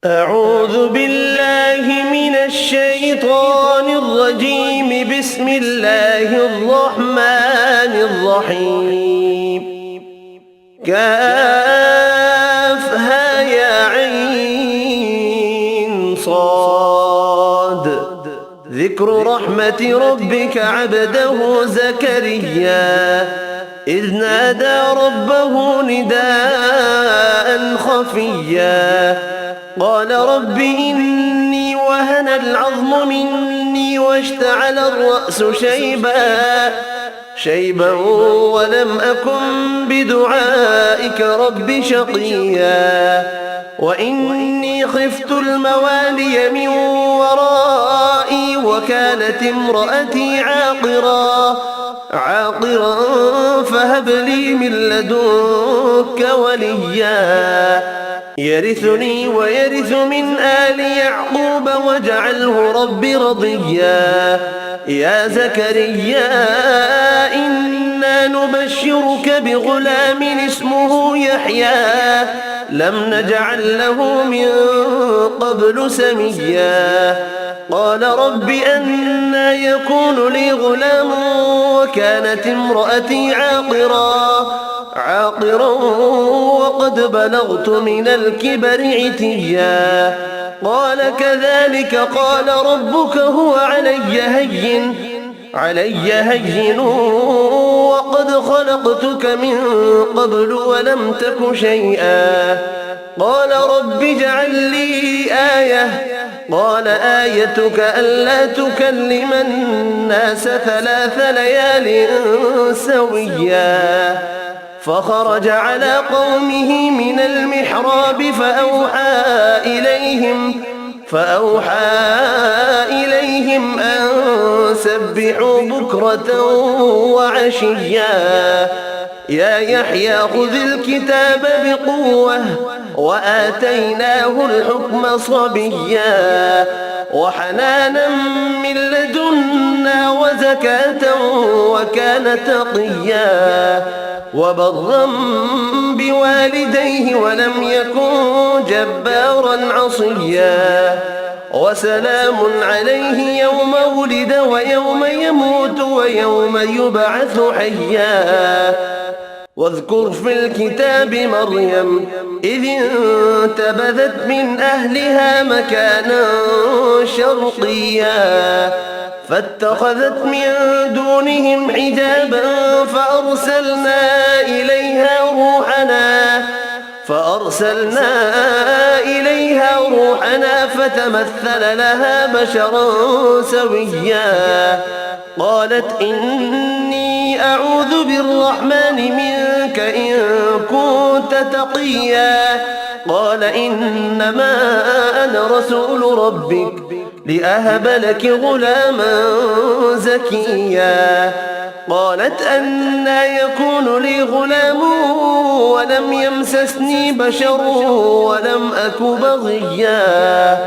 أعوذ بالله من الشيطان الرجيم. بسم الله الرحمن الرحيم. كافها يا عين صاد. ذكر رحمة ربك عبده زكريا إذ نادى ربه نداء خفيا قال رب إني وهن العظم مني واشتعل الرأس شيبا ولم أكن بدعائك رب شقيا وإني خفت الموالي من ورائي وكانت امرأتي عاقرا فهب لي من لدنك وليا يرثني ويرث من آل يعقوب واجعله رب رضيا. يا زكريا إنا نبشرك بغلام اسمه يحيى لم نجعل له من قبل سميا قال رب أنى يكون لي غلام وكانت امرأتي عاقرا وقد بلغت من الكبر عتيا قال كذلك قال ربك هو علي هين وقد خلقتك من قبل ولم تك شيئا قال رب اجعل لي آية قال آيتك ألا تكلم الناس 3 ليال سويا فخرج على قومه من المحراب فأوحى إليهم أن سبحوا بكرة وعشيا يا يحيى خذ الكتاب بقوة وآتيناه الحكم صبيا وحنانا من لدنا وزكاة وكان تقيا وبرا بوالديه ولم يكن جبارا عصيا وسلام عليه يوم ولد ويوم يموت ويوم يبعث حيا واذكر في الكتاب مريم إذ انتبذت من أهلها مكانا شرقيا فاتخذت من دونهم حجابا فأرسلنا إليها روحنا فتمثل لها بشرا سويا قالت إني أعوذ بالرحمن منك إن كنت تقيا قال إنما أنا رسول ربك لأهب لك غلاما زكيا قالت أنى يكون لي غلام ولم يمسسني بشر ولم أك بغيا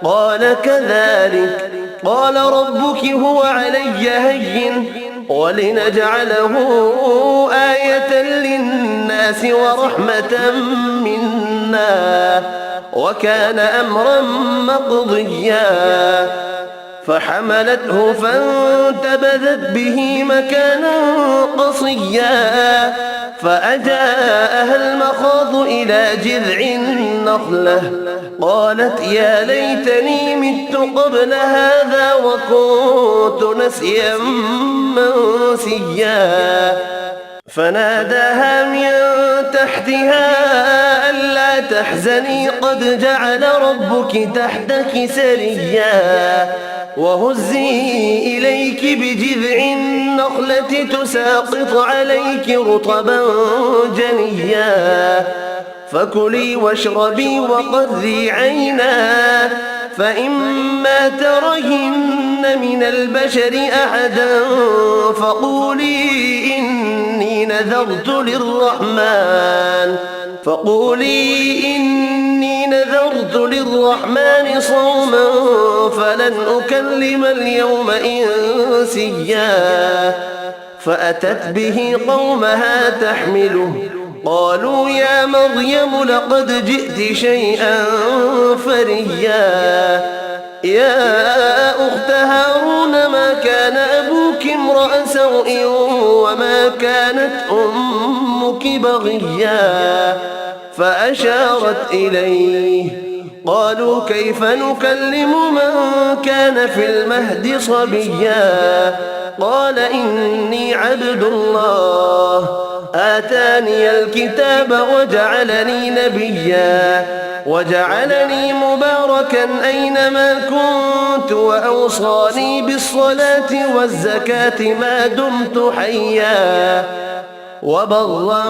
قال كذلك قال ربك هو علي هين ولنجعله آية للناس ورحمة منا وكان أمرا مقضيا فحملته فانتبذت به مكانا قصيا فأجاءها المخاض إلى جذع النخلة قالت يا ليتني مت قبل هذا وكنت نسيا منسيا فناداها من تحتها ألا تحزني قد جعل ربك تحتك سريا وهزي إليك بجذع النخلة تساقط عليك رطبا جنيا فكلي واشربي وقري عينا فإما ترين من البشر أحدا فقولي إني نذرت للرحمن صوما فلن أكلم اليوم إنسيا فأتت به قومها تحمله قالوا يا مريم لقد جئت شيئا فريا بغيا يا أخت هارون ما كان أبوك امرأ سوء وما كانت أمك بغيا فأشارت إليه قالوا كيف نكلم من كان في المهد صبيا قال إني عبد الله آتاني الكتاب وجعلني نبيا وجعلني مباركا أينما كنت وأوصاني بالصلاة والزكاة ما دمت حيا وبرا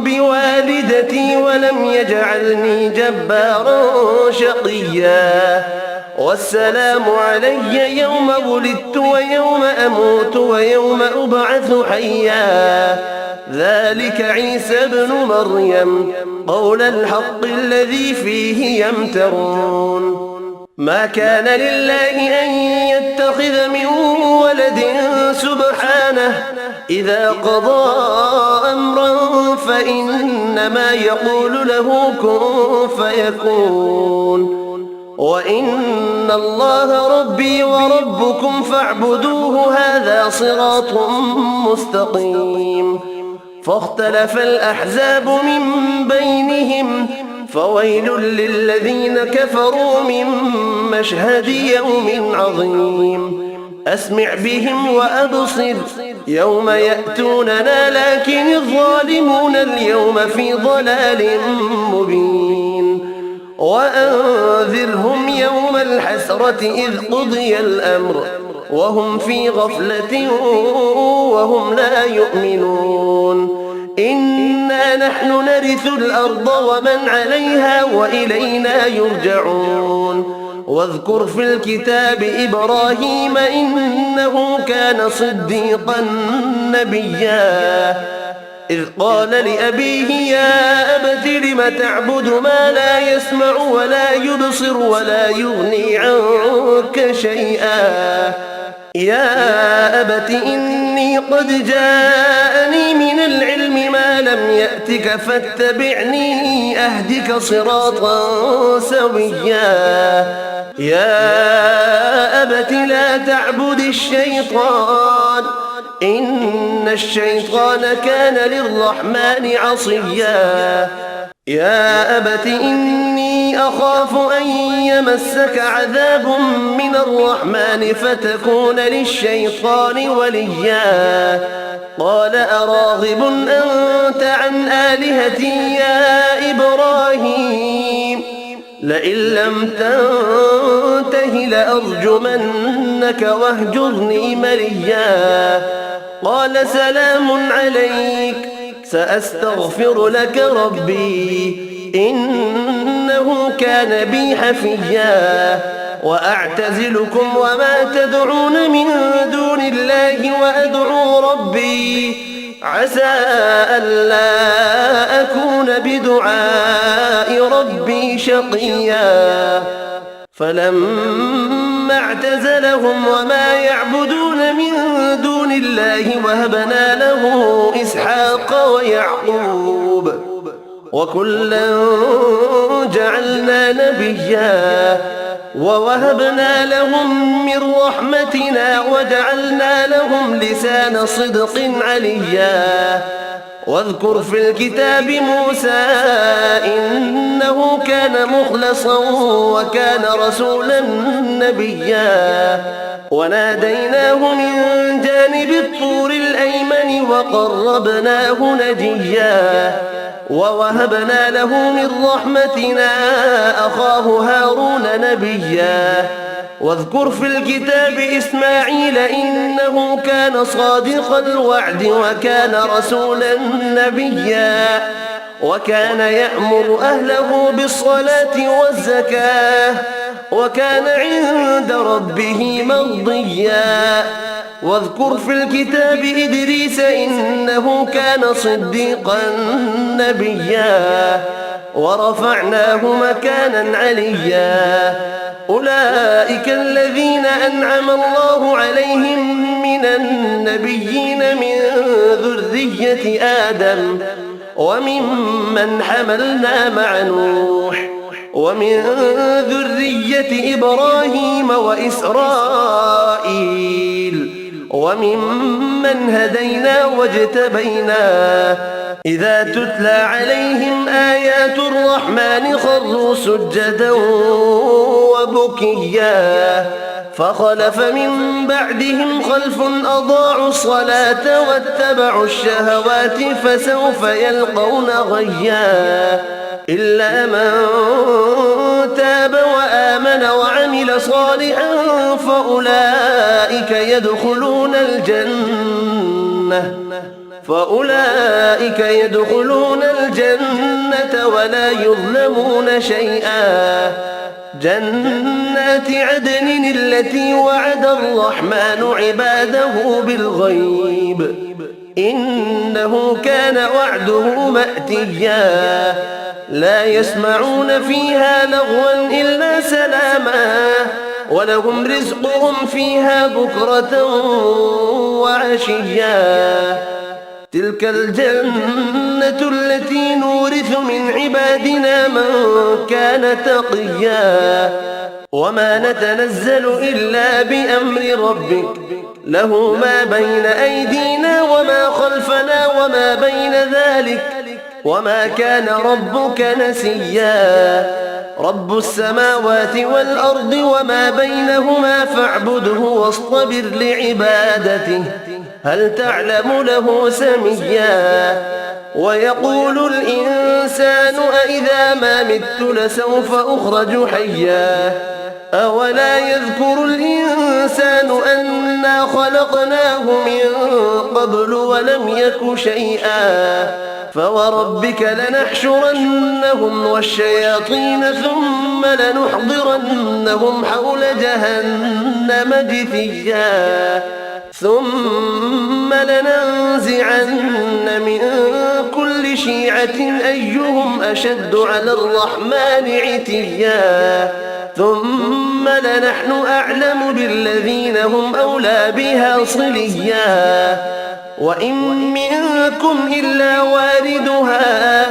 بوالدتي ولم يجعلني جبارا شقيا والسلام علي يوم ولدت ويوم أموت ويوم أبعث حيا ذلك عيسى ابن مريم قول الحق الذي فيه يمترون ما كان لله أن يتخذ من ولد سبحانه إذا قضى أمرا فإنما يقول له كن فيكون وإن الله ربي وربكم فاعبدوه هذا صراط مستقيم فاختلف الأحزاب من بينهم فويل للذين كفروا من مشهد يوم عظيم أسمع بهم وأبصر يوم يأتوننا لكن الظالمون اليوم في ضلال مبين وأنذرهم يوم الحسرة إذ قضي الأمر وهم في غفلة وهم لا يؤمنون إنا نحن نرث الأرض ومن عليها وإلينا يرجعون واذكر في الكتاب إبراهيم إنه كان صديقا نبيا إذ قال لأبيه يا أبت لم تعبد ما لا يسمع ولا يبصر ولا يغني عنك شيئا يا أبت إني قد جاءني من العلم ما لم يأتك فاتبعني أهدك صراطا سويا يا أبت لا تعبد الشيطان إن الشيطان كان للرحمن عصيا يا أبت إني أخاف أن يمسك عذاب من الرحمن فتكون للشيطان وليا قال أراغب أنت عن آلهتي يا إبراهيم لئن لم تنته لأرجمنك واهجرني مليا قال سلام عليك سأستغفر لك ربي إنه كان بي حفيا وأعتزلكم وما تدعون من دون الله وأدعو ربي عسى ألا أكون بدعاء ربي شقيا فلما اعتزلهم وما يعبدون من دون الله وهبنا له إسحاق ويعقوب وكلا جعلنا نبيا ووهبنا لهم من رحمتنا وجعلنا لهم لسان صدق عليا واذكر في الكتاب موسى إنه كان مخلصا وكان رسولا نبيا وناديناه من جانب الطور الأيمن وقربناه نجيا ووهبنا له من رحمتنا أخاه هارون نبيا واذكر في الكتاب إسماعيل إنه كان صادق الوعد وكان رسولا نبيا وكان يأمر أهله بالصلاة والزكاة وكان عند ربه مرضيا واذكر في الكتاب إدريس إنه كان صديقا نبيا ورفعناه مكانا عليا أولئك الذين أنعم الله عليهم من النبيين من ذرية آدم وممن حملنا مع نوح ومن ذرية إبراهيم وإسرائيل وممن هدينا واجتبينا إذا تتلى عليهم آيات الرحمن خروا سجدا وبكيا فخلف من بعدهم خلف أضاعوا الصلاة واتبعوا الشهوات فسوف يلقون غيا إلا من تاب وآمن وعمل صالحا فأولئك يدخلون الجنة ولا يظلمون شيئا جنات عدن التي وعد الرحمن عباده بالغيب إنه كان وعده مأتيا لا يسمعون فيها لغوا إلا سلاما ولهم رزقهم فيها بكرة وعشيا تلك الجنة التي نورث من عبادنا من كان تقيا وما نتنزل إلا بأمر ربك له ما بين أيدينا وما خلفنا وما بين ذلك وما كان ربك نسيا رب السماوات والأرض وما بينهما فاعبده واصطبر لعبادته هل تعلم له سميا ويقول الإنسان أإذا ما مت لسوف أخرج حيا أولا يذكر الإنسان أنا خلقناه من قبل ولم يك شيئا فوربك لنحشرنهم والشياطين ثم لنحضرنهم حول جهنم جثيا ثم لننزعن من كل شيعة أيهم أشد على الرحمن عتيا ثم لنحن أعلم بالذين هم أولى بها صليا وإن منكم إلا واردها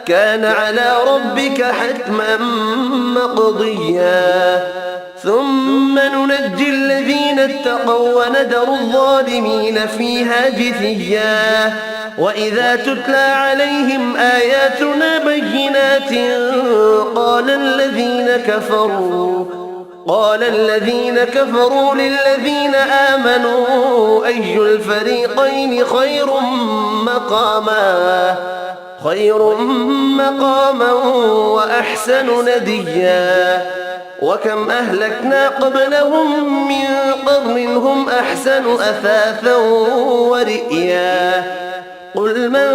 كان على ربك حتما مقضيا ثم ننجي الذين اتقوا وندر الظالمين فيها جثيا وإذا تتلى عليهم آياتنا بينات قال الذين كفروا للذين آمنوا أي الفريقين خير مقاما وأحسن نديا وكم أهلكنا قبلهم من قرن هم أحسن أثاثا ورئيا قل من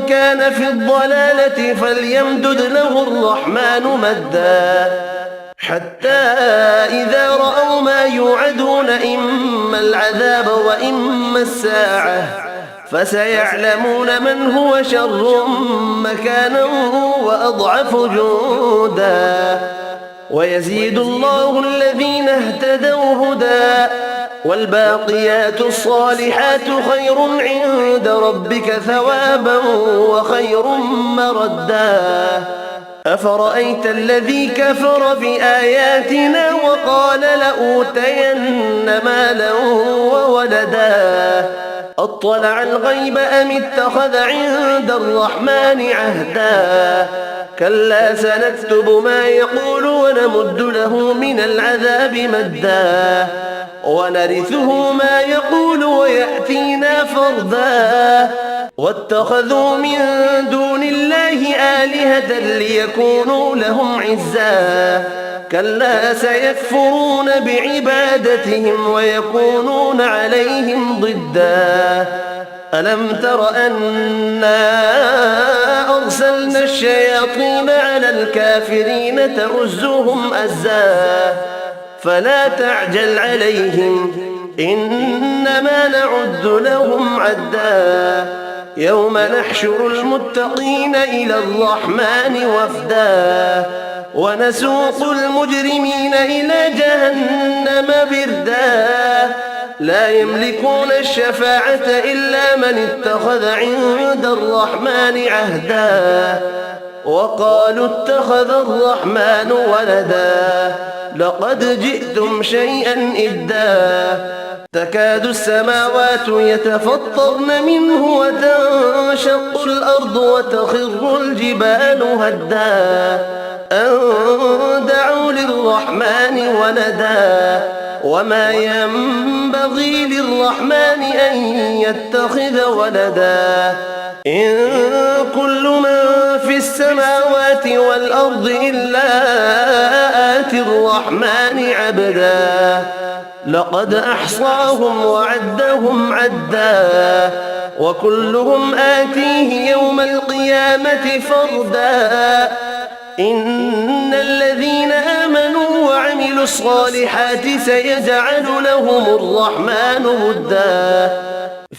كان في الضلالة فليمدد له الرحمن مدا حتى إذا رأوا ما يوعدون إما العذاب وإما الساعة فسيعلمون من هو شر مكانا وأضعف جندا ويزيد الله الذين اهتدوا هدى والباقيات الصالحات خير عند ربك ثوابا وخير مردا أفرأيت الذي كفر بآياتنا وقال لأوتين مالا وولدا أطلع الغيب أم اتخذ عند الرحمن عهدا كلا سنكتب ما يقول ونمد له من العذاب مدا ونرثه ما يقول ويأتينا فردا واتخذوا من دون الله آلهة ليكونوا لهم عزا كلا سيكفرون بعبادتهم ويكونون عليهم ضدا ألم تر أنا أرسلنا الشياطين على الكافرين تؤزهم أزا فلا تعجل عليهم إنما نعد لهم عدا يوم نحشر المتقين إلى الرحمن وفدا ونسوق المجرمين إلى جهنم بردا لا يملكون الشفاعة إلا من اتخذ عند الرحمن عهدا وقالوا اتخذ الرحمن ولدا لقد جئتم شيئا إدا تكاد السماوات يتفطرن منه وتنشق الأرض وتخر الجبال هدا أن دعوا للرحمن ولدا وما ينبغي للرحمن أن يتخذ ولدا إن كل من في السماوات والأرض إلا آتي الرحمن عبدا لقد أحصاهم وعدهم عدا وكلهم آتيه يوم القيامة فردا إن الذين آمنوا وعملوا الصالحات سيجعل لهم الرحمن ودا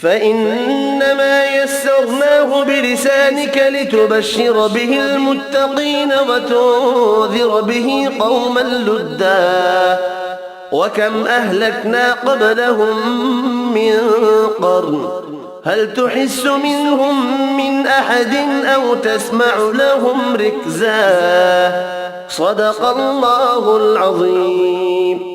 فإنما يسرناه بلسانك لتبشر به المتقين وتنذر به قوما لدا وكم أهلكنا قبلهم من قرن هل تحس منهم من أحد أو تسمع لهم ركزا صدق الله العظيم.